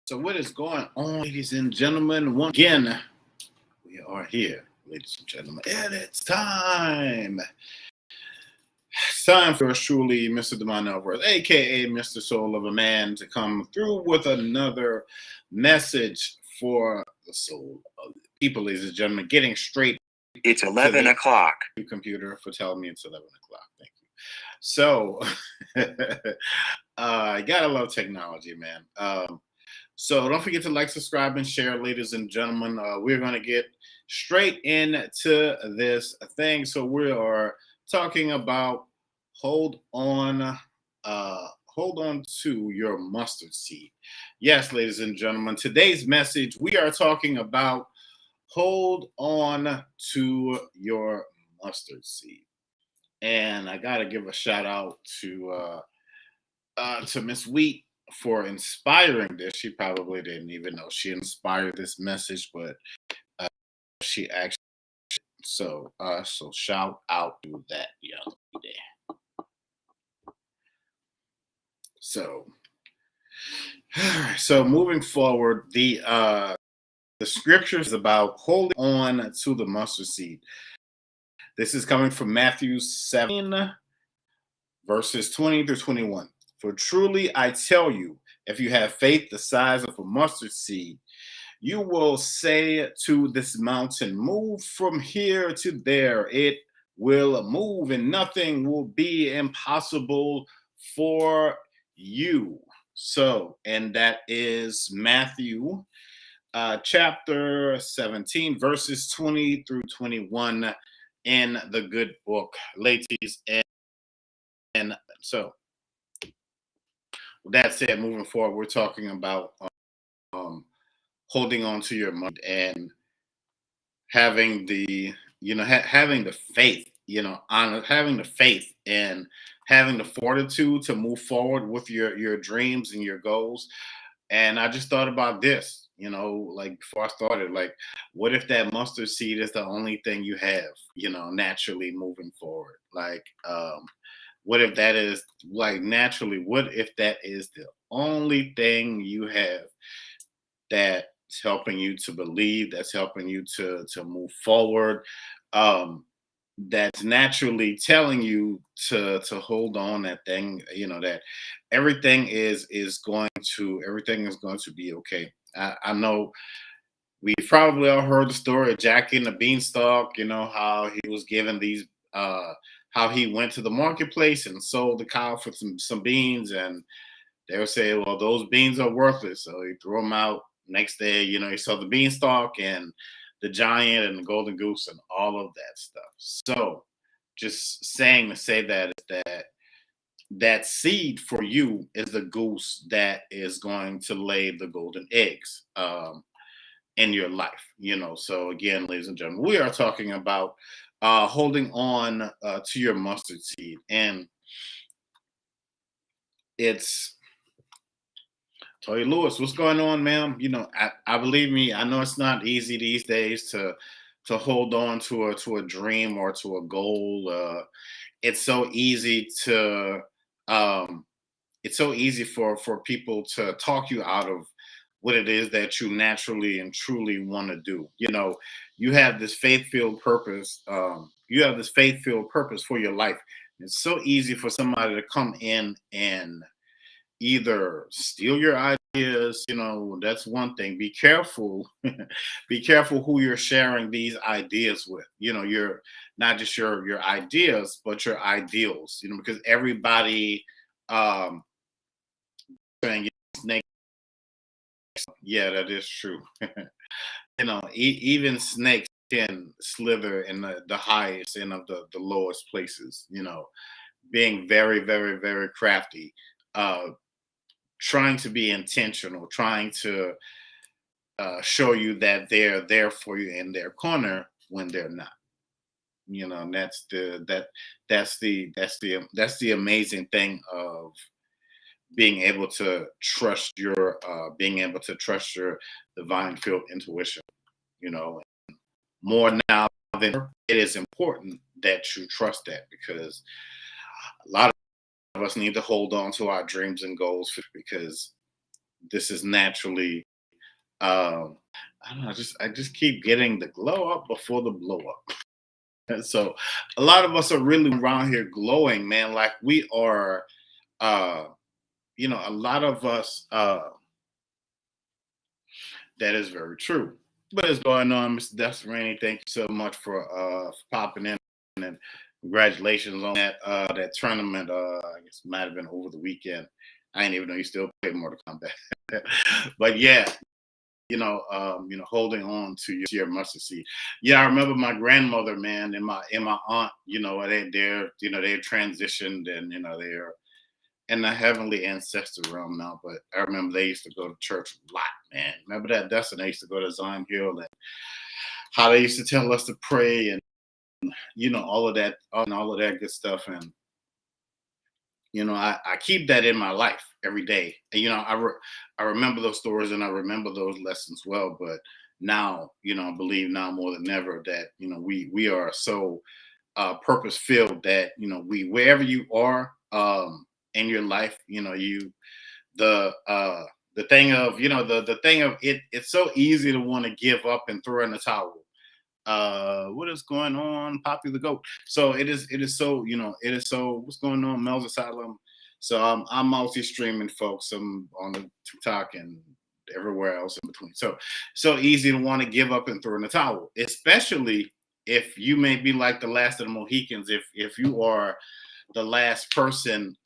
So what is going on, ladies and gentlemen? Once again, we are here, ladies and gentlemen, and it's time. It's time for us truly, Mr. Demond Elworth, aka Mr. Soul of a Man, to come through with another message for the soul of the people, ladies and gentlemen. Getting straight. It's 11 o'clock. Computer for telling me it's 11 o'clock. Thank you. So, I gotta love technology, man. So don't forget to like, subscribe, and share, ladies and gentlemen. We're going to get straight into this thing. So we are talking about hold on to your mustard seed. Yes, ladies and gentlemen, today's message, we are talking about hold on to your mustard seed. And I got to give a shout out to Miss Wheat for inspiring this. She probably didn't even know she inspired this message, but she actually so shout out to that young lady. So moving forward, the scripture is about holding on to the mustard seed. This is coming from Matthew 7, verses 20 through 21. For truly I tell you, if you have faith the size of a mustard seed, you will say to this mountain, move from here to there. It will move, and nothing will be impossible for you. So, and that is Matthew chapter 17, verses 20 through 21 in the good book, ladies. And so, with that said, moving forward, we're talking about holding on to your money and having the, having the faith, having the faith and having the fortitude to move forward with your dreams and your goals. And I just thought about this, like before I started, like, what if that mustard seed is the only thing you have, naturally moving forward? Like, what if that is like naturally? What if that is the only thing you have that's helping you to believe, that's helping you to move forward, that's naturally telling you to hold on that thing, that everything is going to be okay. I know we probably all heard the story of Jackie and the Beanstalk, how he was given these how he went to the marketplace and sold the cow for some beans, and they would say, well, those beans are worthless. So he threw them out. Next day, he saw the beanstalk and the giant and the golden goose and all of that stuff. So just saying to say that is that seed for you is the goose that is going to lay the golden eggs in your life. So again, ladies and gentlemen, we are talking about holding on to your mustard seed, and it's Toy Lewis. What's going on, ma'am? I believe me, I know it's not easy these days to hold on to a dream or to a goal. It's so easy to it's so easy for people to talk you out of what it is that you naturally and truly want to do. You have this faith-filled purpose. You have this faith-filled purpose for your life. It's so easy for somebody to come in and either steal your ideas. That's one thing. Be careful. Be careful who you're sharing these ideas with. You're not just your ideas, but your ideals. Because everybody snake. Yeah, that is true. Even snakes can slither in the highest and of the lowest places. Being very, very, very crafty. Trying to be intentional, trying to show you that they're there for you in their corner when they're not. And that's the amazing thing of being able to trust your divine field intuition. More now than ever, it is important that you trust that, because a lot of us need to hold on to our dreams and goals, because this is naturally, I don't know, I just keep getting the glow up before the blow up. And so a lot of us are really around here glowing, man, like we are, uh a lot of us, that is very true. What is going on, Mr. Desiree? Thank you so much for popping in, and congratulations on that tournament. I guess it might have been over the weekend. I didn't even know you still play Mortal Kombat. But yeah, holding on to your mustard seed. Yeah, I remember my grandmother, man, and my aunt. They're transitioned, and they're in the heavenly ancestor realm now. But I remember they used to go to church a lot, man. Remember that? That's when they used to go to Zion Hill, and how they used to tell us to pray, and all of that, and all of that good stuff. And I keep that in my life every day. And I remember those stories, and I remember those lessons well. But now, I believe now more than ever that we are so purpose filled that we wherever you are, in your life, the thing of the thing of it. It's so easy to want to give up and throw in the towel. What is going on, Poppy the Goat? So it is so, it is so, what's going on, Mel's Asylum? So I'm multi-streaming, folks. I'm on the TikTok and everywhere else in between. So easy to want to give up and throw in the towel, especially if you may be like the last of the Mohicans. If you are the last person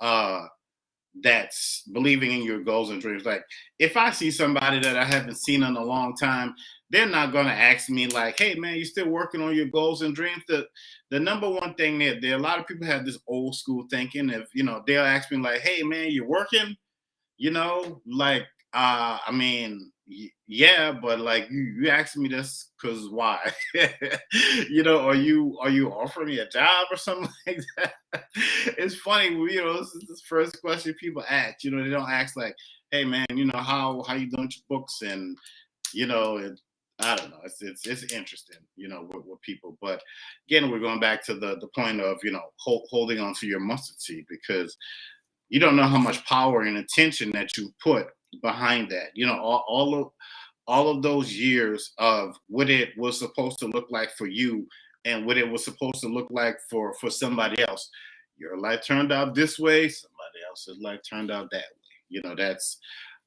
that's believing in your goals and dreams. Like, if I see somebody that I haven't seen in a long time, they're not gonna ask me like, "Hey, man, you still working on your goals and dreams?" The number one thing that there, a lot of people have this old school thinking. If they'll ask me like, "Hey, man, you working?" Like, I mean, yeah, but like you asked me this because why? Are you offering me a job or something like that? It's funny, this is the first question people ask. They don't ask like, "Hey, man, how you doing your books?" And it, I don't know. It's interesting, with people. But again, we're going back to the point of holding on to your mustard seed, because you don't know how much power and attention that you put behind that. All of those years of what it was supposed to look like for you, and what it was supposed to look like for somebody else. Your life turned out this way, somebody else's life turned out that way. That's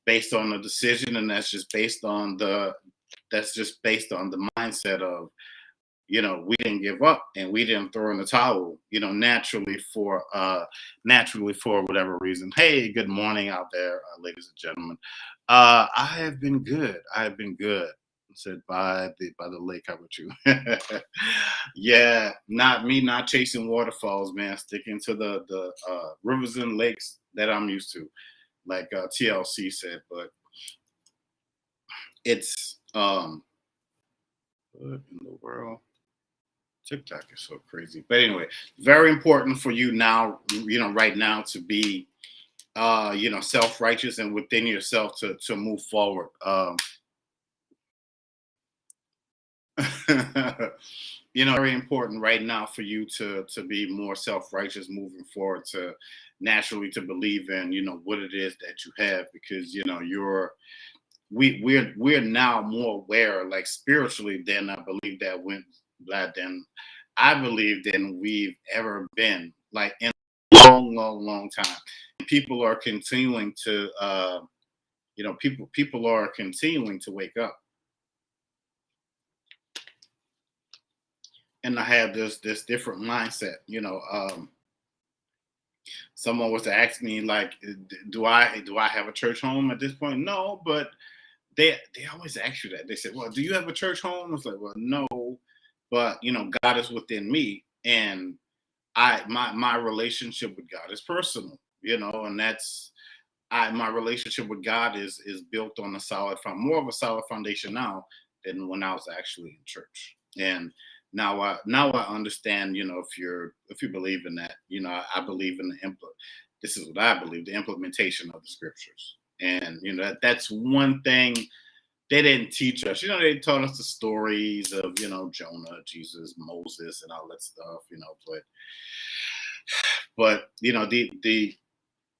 based on the decision, and that's just based on the mindset of, we didn't give up and we didn't throw in the towel, naturally for whatever reason. Hey, good morning out there, ladies and gentlemen. I have been good. I have been good. Said by the lake. How about you? Yeah, not me, not chasing waterfalls, man. Sticking to the rivers and lakes that I'm used to, like TLC said. But it's what in the world? TikTok is so crazy. But anyway, very important for you now, right now, to be self-righteous and within yourself to move forward. Very important right now for you to be more self-righteous moving forward, to naturally to believe in, what it is that you have, because we're now more aware, like spiritually, than I believe than we've ever been, like in a long, long, long time. People are continuing to, people are continuing to wake up, and I have this different mindset. Someone was to ask me like, do I have a church home at this point? No, but they always ask you that. They said, "Well, do you have a church home?" I was like, "Well, no, but God is within me, and my relationship with God is personal, and that's my relationship with God is built on more of a solid foundation now than when I was actually in church." And now I understand, if you believe in that, I believe in this is what I believe, the implementation of the scriptures. And that's one thing they didn't teach us. They taught us the stories of, Jonah, Jesus, Moses, and all that stuff, but the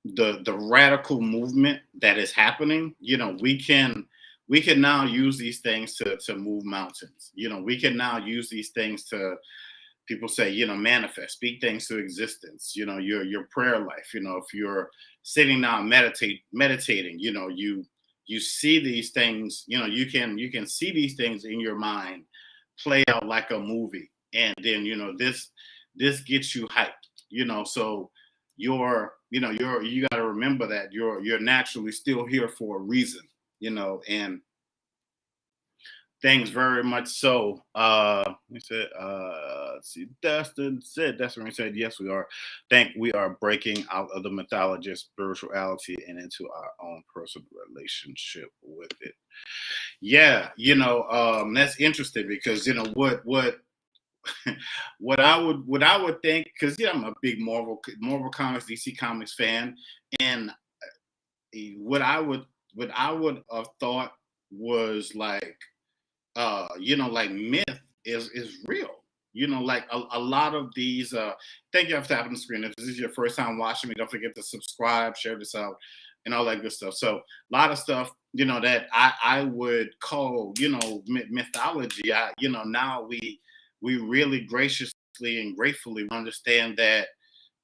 the radical movement that is happening, we can now use these things to move mountains. We can now use these things to, people say, manifest, speak things to existence. Your prayer life. If you're sitting down meditating, you see these things. You can see these things in your mind play out like a movie, and then this gets you hyped. So you got to remember that you're naturally still here for a reason. And things very much so. We said, let's see, Dustin said, Dustin said, yes, we are. Think we are breaking out of the mythologist spirituality and into our own personal relationship with it. Yeah, that's interesting because what I would think, because I'm a big Marvel Comics, DC Comics fan, and what I would have thought was like, like myth is real. Like a lot of these. Thank you for tapping the screen. If this is your first time watching me, don't forget to subscribe, share this out, and all that good stuff. So a lot of stuff, that I would call, mythology. Now we really graciously and gratefully understand that,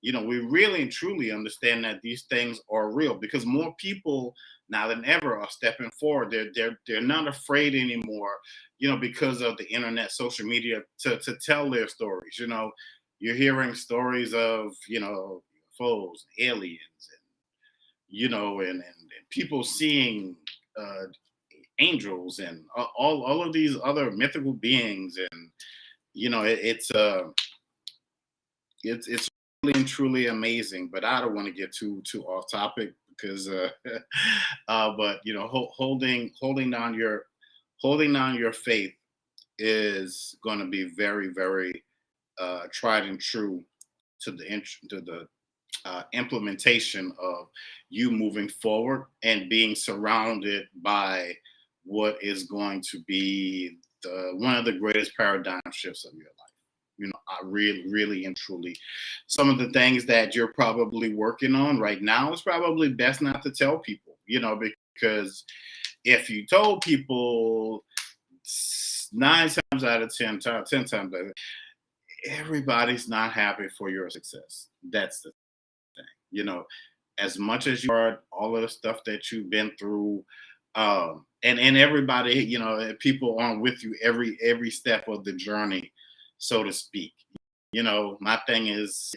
we really and truly understand that these things are real, because more people now than ever are stepping forward. They're not afraid anymore, because of the internet, social media, to tell their stories. You're hearing stories of, UFOs, aliens, and and people seeing uh, angels, and all of these other mythical beings, and it's really and truly amazing. But I don't want to get too off topic, because but holding down your faith is going to be very, very tried and true to the implementation of you moving forward and being surrounded by what is going to be one of the greatest paradigm shifts of your life. I really, really and truly, some of the things that you're probably working on right now is probably best not to tell people, because if you told people, 9 times out of 10 times out of, everybody's not happy for your success. That's the thing. As much as you are, all of the stuff that you've been through, and everybody, people aren't with you every step of the journey, so to speak. My thing is,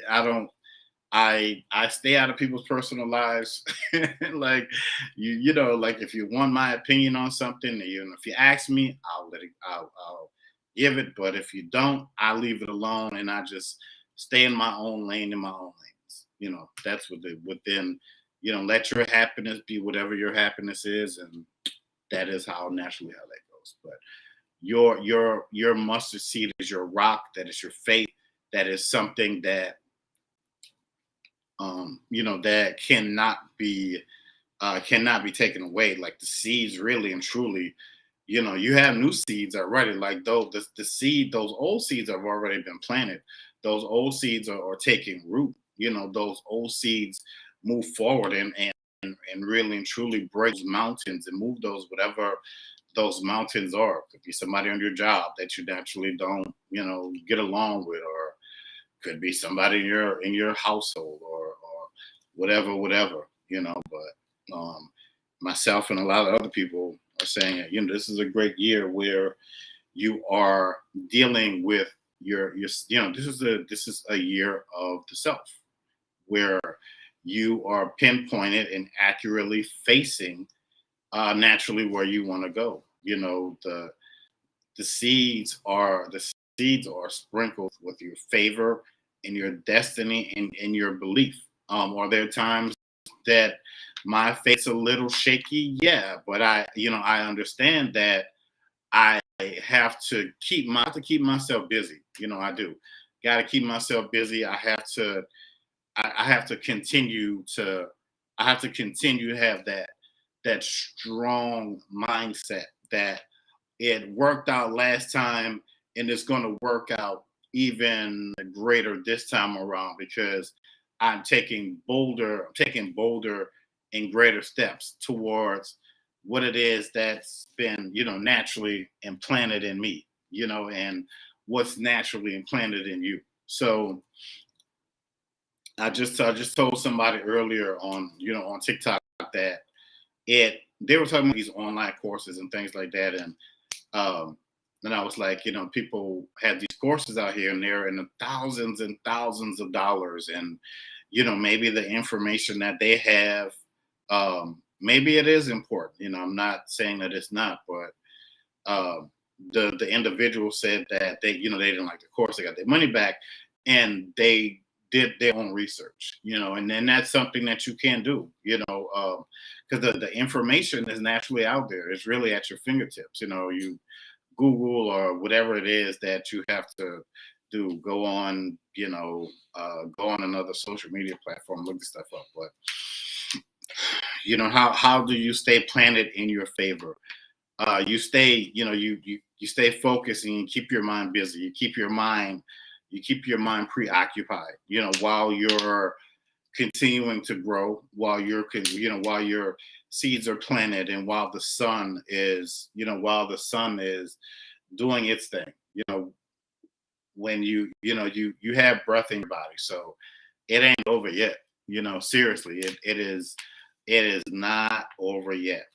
I stay out of people's personal lives. Like, like, if you want my opinion on something, if you ask me, I'll let it. I'll give it. But if you don't, I leave it alone, and I just stay in my own lane, in my own lanes. That's within. Let your happiness be whatever your happiness is, and that is naturally how that goes. But your mustard seed is your rock. That is your faith. That is something that that cannot be taken away. Like the seeds, really and truly, you have new seeds already. Like those old seeds have already been planted. Those old seeds are taking root. Those old seeds move forward and really and truly break mountains and move those, whatever those mountains are. Could be somebody on your job that you naturally don't, get along with, or could be somebody in your household, or whatever. But myself and a lot of other people are saying, this is a great year where you are dealing with this is a year of the self, where you are pinpointed and accurately facing naturally where you want to go. The seeds are sprinkled with your favor and your destiny and your belief. Are there times that my faith's a little shaky? Yeah, but I understand that I have to keep myself busy. I do. Got to keep myself busy. I have to continue to have that strong mindset that it worked out last time, and it's going to work out even greater this time around, because I'm taking bolder and greater steps towards what it is that's been, naturally implanted in me, and what's naturally implanted in you. So I just told somebody earlier on TikTok that they were talking about these online courses and things like that, and um, then I was like, people have these courses out here and they're in the thousands and thousands of dollars, and maybe the information that they have, maybe it is important. I'm not saying that it's not, but um, the individual said that they didn't like the course, they got their money back, and they did their own research, and then that's something that you can do, because the information is naturally out there. It's really at your fingertips. You Google or whatever it is that you have to do. Go on another social media platform, look this stuff up. But how do you stay planted in your favor? You stay, you stay focused and you keep your mind busy. You keep your mind preoccupied. While you're continuing to grow, while your seeds are planted, and while the sun is doing its thing. When you have breath in your body, so it ain't over yet. Seriously, it is not over yet.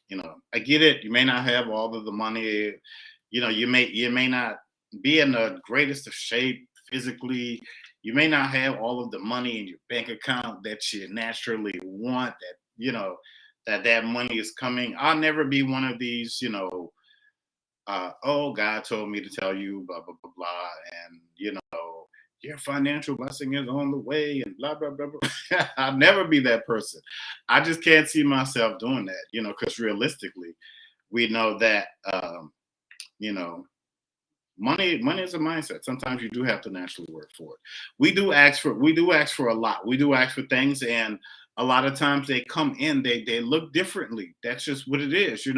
I get it. You may not have all of the money. You may not be in the greatest of shape physically. You may not have all of the money in your bank account that you naturally want. That money is coming. I'll never be one of these. Oh, God told me to tell you, blah blah blah blah, and your financial blessing is on the way, and blah blah blah blah. I'll never be that person. I just can't see myself doing that, because realistically, we know that you know money is a mindset. Sometimes you do have to naturally work for it. We do ask for a lot. We do ask for things, and a lot of times they come in, they look differently. That's just what it is. You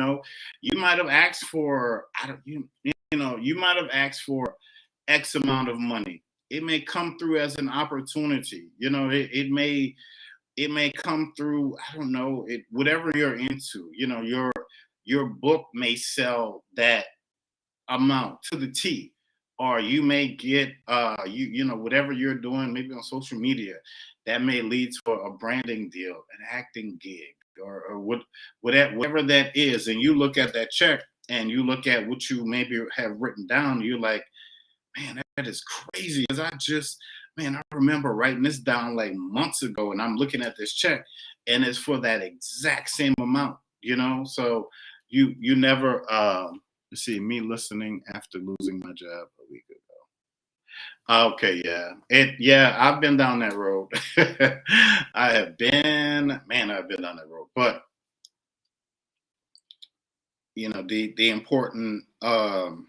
might have asked for, I don't you might have asked for X amount of money. It may come through as an opportunity. It may come through, I don't know, whatever you're into. Your book may sell that amount to the T. Or you may get whatever you're doing, maybe on social media, that may lead to a branding deal, an acting gig, or whatever that is. And you look at that check and you look at what you maybe have written down, you're like, man, that is crazy. Because I remember writing this down like months ago, and I'm looking at this check, and it's for that exact same amount. So you never. See, me listening after losing my job a week ago. Okay, yeah, I've been down that road. I've been down that road. But the important, the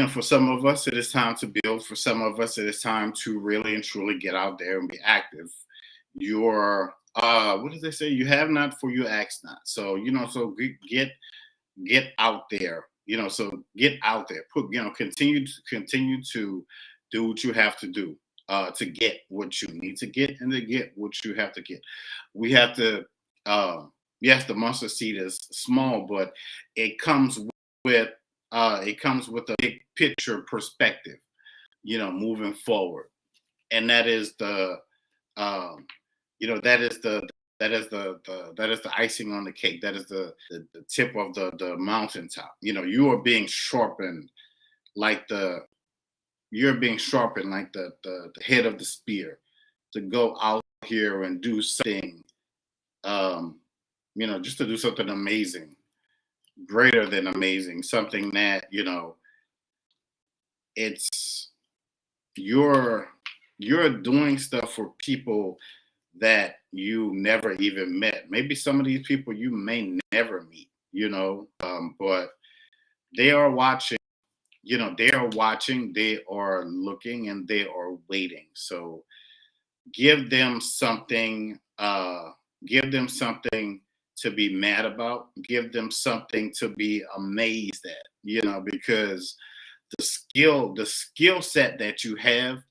for some of us, it is time to build. For some of us, it is time to really and truly get out there and be active. Your what did they say? You have not, for you ask not. So get out there. So get out there. Continue to do what you have to do, to get what you need to get, and to get what you have to get. We have to. Yes, the mustard seed is small, but it comes with a big picture perspective. Moving forward, and that is the um, that is the icing on the cake. That is the tip of the mountaintop. You are being sharpened like the head of the spear, to go out here and do something, um, just to do something amazing, greater than amazing, something that it's you're you're doing stuff for people that you never even met. Maybe some of these people you may never meet, but they are watching. They are watching, they are looking, and they are waiting. So give them something. Give them something to be mad about. Give them something to be amazed at. Because the skill set that you have,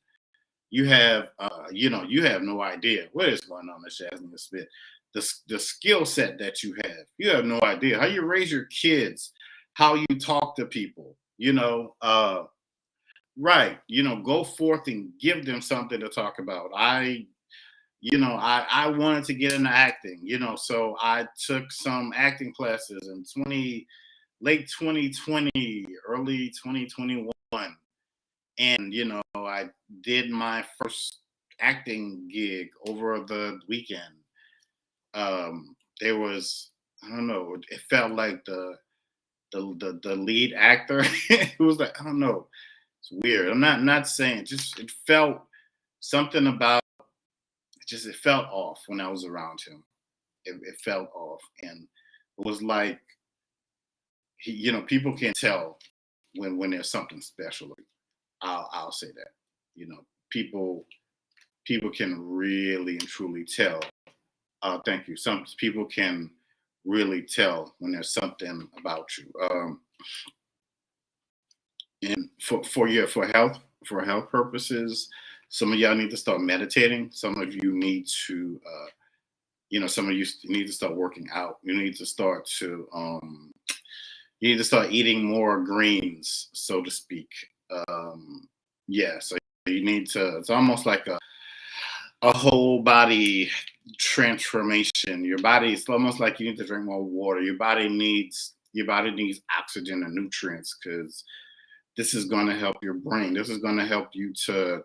you have you have no idea what is going on in Jasmine Smith. The skill set that you have no idea how you raise your kids, how you talk to people, right, go forth and give them something to talk about. I wanted to get into acting, so I took some acting classes in late 2020, early 2021. And, I did my first acting gig over the weekend. There was, I don't know, it felt like the lead actor, it was like, I don't know, it's weird. I'm not saying, just it felt something about, it felt off when I was around him. It felt off, and it was like people can tell when there's something special. I'll say that. You know, people people can really and truly tell. Thank you. Some people can really tell when there's something about you. And for health purposes, some of y'all need to start meditating. Some of you need to some of you need to start working out. You need to start eating more greens, so to speak. Yeah, so you need to. It's almost like a whole body transformation. Your body, it's almost like you need to drink more water. Your body needs oxygen and nutrients, because this is going to help your brain. This is going to help you to.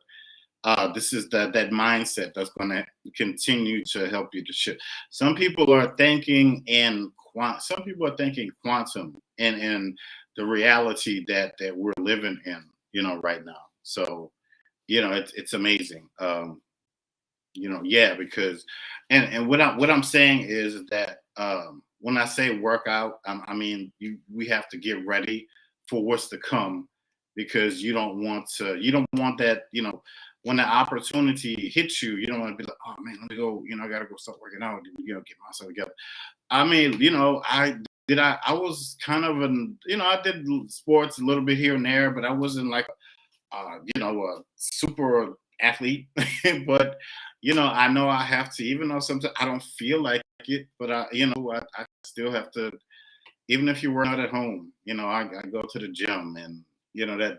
This is that mindset that's going to continue to help you to shift. Some people are thinking some people are thinking quantum and the reality that we're living in, right now. So, it's amazing. Yeah, because and what I'm saying is that when I say workout, I mean we have to get ready for what's to come, because you don't want that, when the opportunity hits you, you don't want to be like, oh man, let me go, I gotta go start working out, get myself together. I mean, I was kind of I did sports a little bit here and there, but I wasn't like a super athlete. But I know I have to, even though sometimes I don't feel like it, but I still have to. Even if you work out at home, I go to the gym, and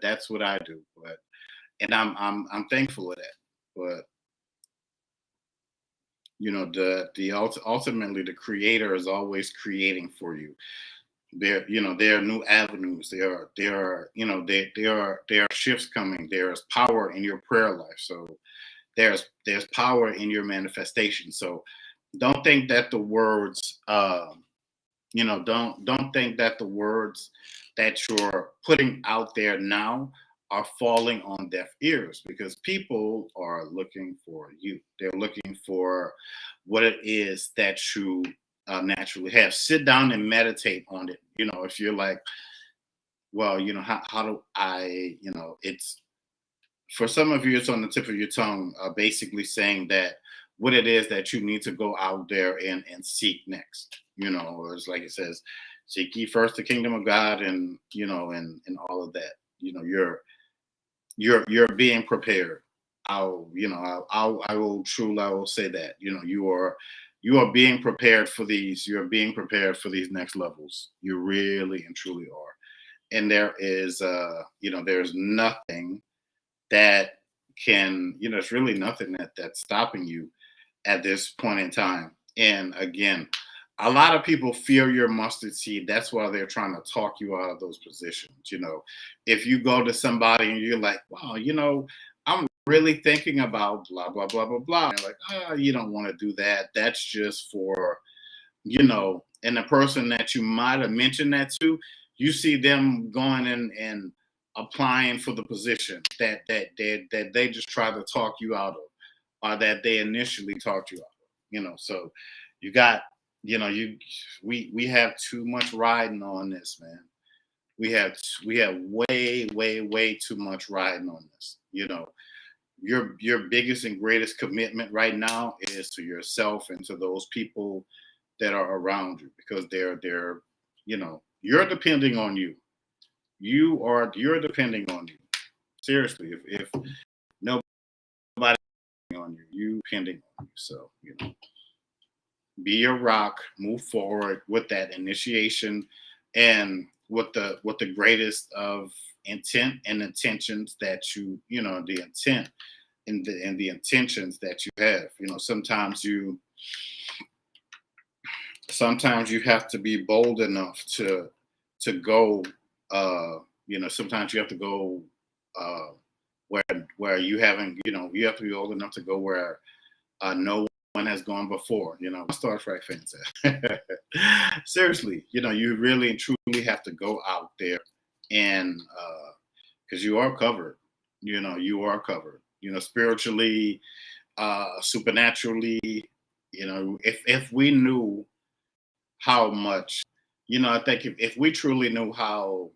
that's what I do. But and I'm thankful of that. But ultimately the creator is always creating for you. There are new avenues. There are shifts coming. There's power in your prayer life. So there's power in your manifestation. So don't think that the words don't think that the words that you're putting out there now are falling on deaf ears, because people are looking for you. They're looking for what it is that you naturally have. Sit down and meditate on it. If you're like, well, how do I, it's for some of you, it's on the tip of your tongue, basically saying that what it is that you need to go out there and seek next. Or it's like it says, seek ye first the kingdom of God, and all of that. You're being prepared. I will say that. You are being prepared for these. You're being prepared for these next levels. You really and truly are. And there's nothing that it's really nothing that's stopping you at this point in time. And again, a lot of people fear your mustard seed. That's why they're trying to talk you out of those positions. If you go to somebody and you're like, wow, I'm really thinking about blah, blah, blah, blah, blah. And they're like, you don't want to do that. That's just for, and the person that you might have mentioned that to, you see them going and applying for the position that they just try to talk you out of, or that they initially talked you out of. So you got, we have too much riding on this, man. We have way, way, way too much riding on this. Your biggest and greatest commitment right now is to yourself and to those people that are around you, because you're depending on you. You're depending on you. Seriously, if on you. You depending on you. So, be your rock, move forward with that initiation and with the greatest of intent and intentions that the intent and the intentions that you have. Sometimes you have to be bold enough to go sometimes you have to go uh where you haven't, you have to be old enough to go where no one has gone before. Star Trek fans. Seriously, you really and truly have to go out there and because you are covered. You are covered. Spiritually, supernaturally. If we knew how much, I think if we truly knew how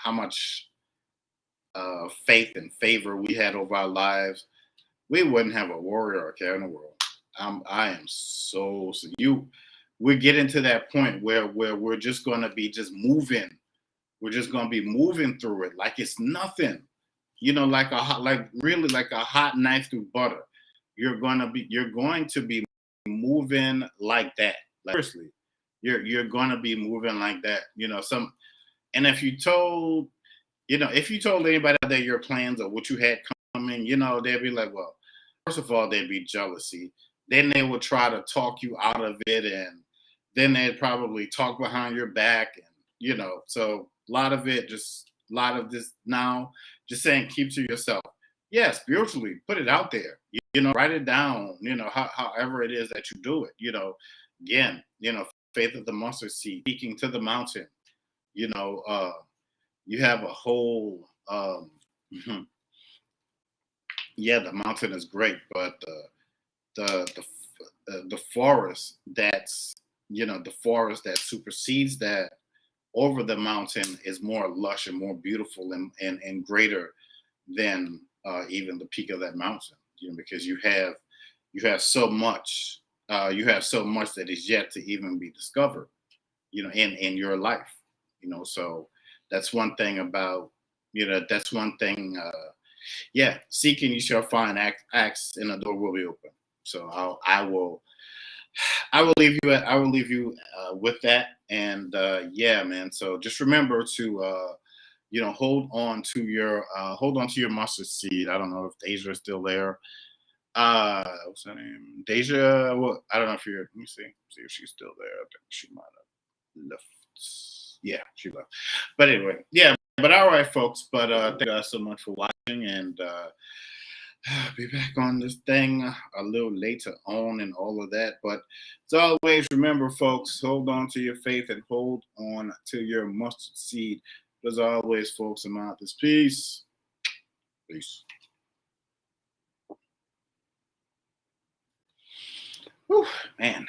much faith and favor we had over our lives, we wouldn't have a warrior or a care in the world. I am so you. We're getting to that point where we're just going to be just moving. We're just going to be moving through it like it's nothing. Really like a hot knife through butter. You're going to be moving like that. Like, seriously, you're going to be moving like that. And if you told anybody out there your plans or what you had coming, they'd be like, well, first of all, there'd be jealousy. Then they would try to talk you out of it, and then they'd probably talk behind your back, and so a lot of this now, just saying, keep to yourself. Yeah, spiritually, put it out there. Write it down. However it is that you do it. Again, faith of the mustard seed, speaking to the mountain. You have a whole. Yeah, the mountain is great, but the forest the forest that supersedes that over the mountain is more lush and more beautiful and greater than even the peak of that mountain. Because you have so much that is yet to even be discovered. In your life. So that's one thing about. That's one thing. Yeah, seeking you shall find. Ask and the door will be open. So I will leave you with that. And yeah, man. So just remember to hold on to your mustard seed. I don't know if Deja is still there. What's her name? Deja. Well, I don't know if you're. Let me see if she's still there. I think she might have left. Yeah, she left. But anyway, yeah. But all right, folks. But thank you guys so much for watching, and be back on this thing a little later on and all of that. But as always, remember, folks, hold on to your faith and hold on to your mustard seed. As always, folks, I'm out. This peace. Peace. Whew, man.